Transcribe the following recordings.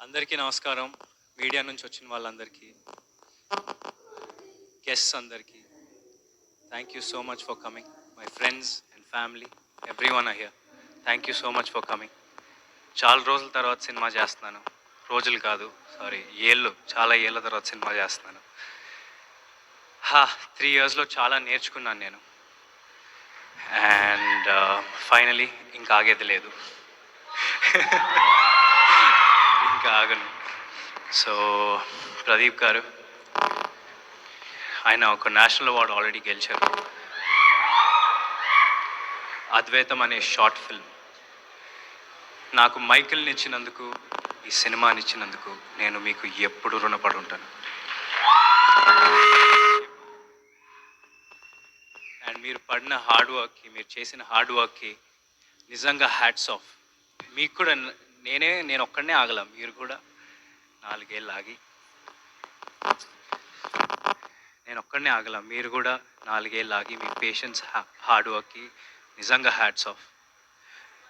అందరికీ నమస్కారం. మీడియా నుంచి వచ్చిన వాళ్ళందరికీ, గెస్ట్స్ అందరికీ thank you so much for coming. My friends and family, everyone are here. Thank you so much for coming. చాలా రోజుల తర్వాత సినిమా చేస్తున్నాను. రోజులు కాదు, సారీ, చాలా ఏళ్ళ తర్వాత సినిమా చేస్తున్నాను. 3 yearsలో చాలా నేర్చుకున్నాను నేను. అండ్ ఫైనలీ ఇంకా ఆగేది లేదు. ఇంకా ఆగను. సో ప్రదీప్ గారు, ఆయన ఒక నేషనల్ అవార్డు ఆల్రెడీ గెలిచారు. అద్వైతం అనే షార్ట్ ఫిల్మ్ నాకు మైకిల్ని ఇచ్చినందుకు, ఈ సినిమాని ఇచ్చినందుకు నేను మీకు ఎప్పుడు రుణపడి ఉంటాను. అండ్ మీరు పడిన హార్డ్ వర్క్కి, మీరు చేసిన హార్డ్ వర్క్కి నిజంగా హ్యాట్స్ ఆఫ్. మీకు కూడా నేను ఒక్కడనే ఆగల, మీరు కూడా 4 ఏళ్ళు ఆగి, నేను ఒక్కడనే ఆగల, మీరు కూడా 4 ఏళ్ళు ఆగి, మీ పేషెన్స్, హార్డ్ వర్క్కి నిజంగా హ్యాట్స్ ఆఫ్.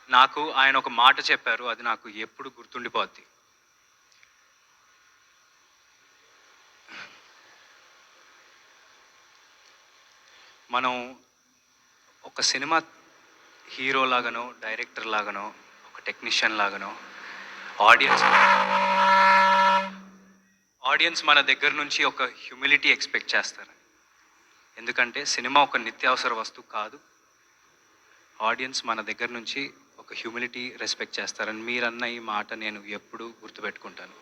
నాకు ఆయన ఒక మాట చెప్పారు, అది నాకు ఎప్పుడు గుర్తుండిపోద్ది. మనం ఒక సినిమా హీరో లాగానో, డైరెక్టర్ లాగానో, ఒక టెక్నీషియన్ లాగానో ఆడియన్స్ మన దగ్గర నుంచి ఒక హ్యూమిలిటీ ఎక్స్పెక్ట్ చేస్తారు. ఎందుకంటే సినిమా ఒక నిత్యావసర వస్తువు కాదు. ఆడియన్స్ మన దగ్గర నుంచి ఒక హ్యూమిలిటీ రెస్పెక్ట్ చేస్తారని మీరన్న ఈ మాట నేను ఎప్పుడూ గుర్తుపెట్టుకుంటాను.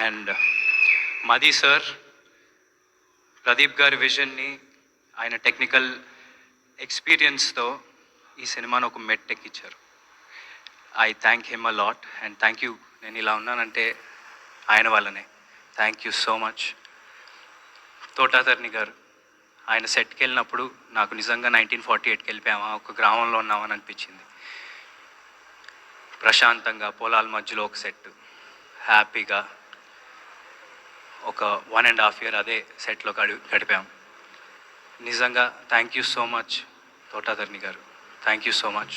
అండ్ మది సార్, ప్రదీప్ గారి విజన్ని, ఆయన టెక్నికల్ ఎక్స్పీరియన్స్తో ఈ సినిమాను ఒక మెట్టెక్కిచ్చారు. I thank him a lot and thank you. నేను ఇలా ఉన్నానంటే ఆయన వల్లనే. Thank you so much. Thota Tharani garu, ఆయన సెట్కి వెళ్ళినప్పుడు నాకు నిజంగా 1948కి వెళ్ళిపోయామా, ఒక గ్రామంలో ఉన్నామని అనిపించింది. ప్రశాంతంగా పొలాల మధ్యలో ఒక సెట్, హ్యాపీగా ఒక 1.5 year అదే సెట్లో గడిపాం. నిజంగా thank you so much Thota Tharani గారు. Thank you so much.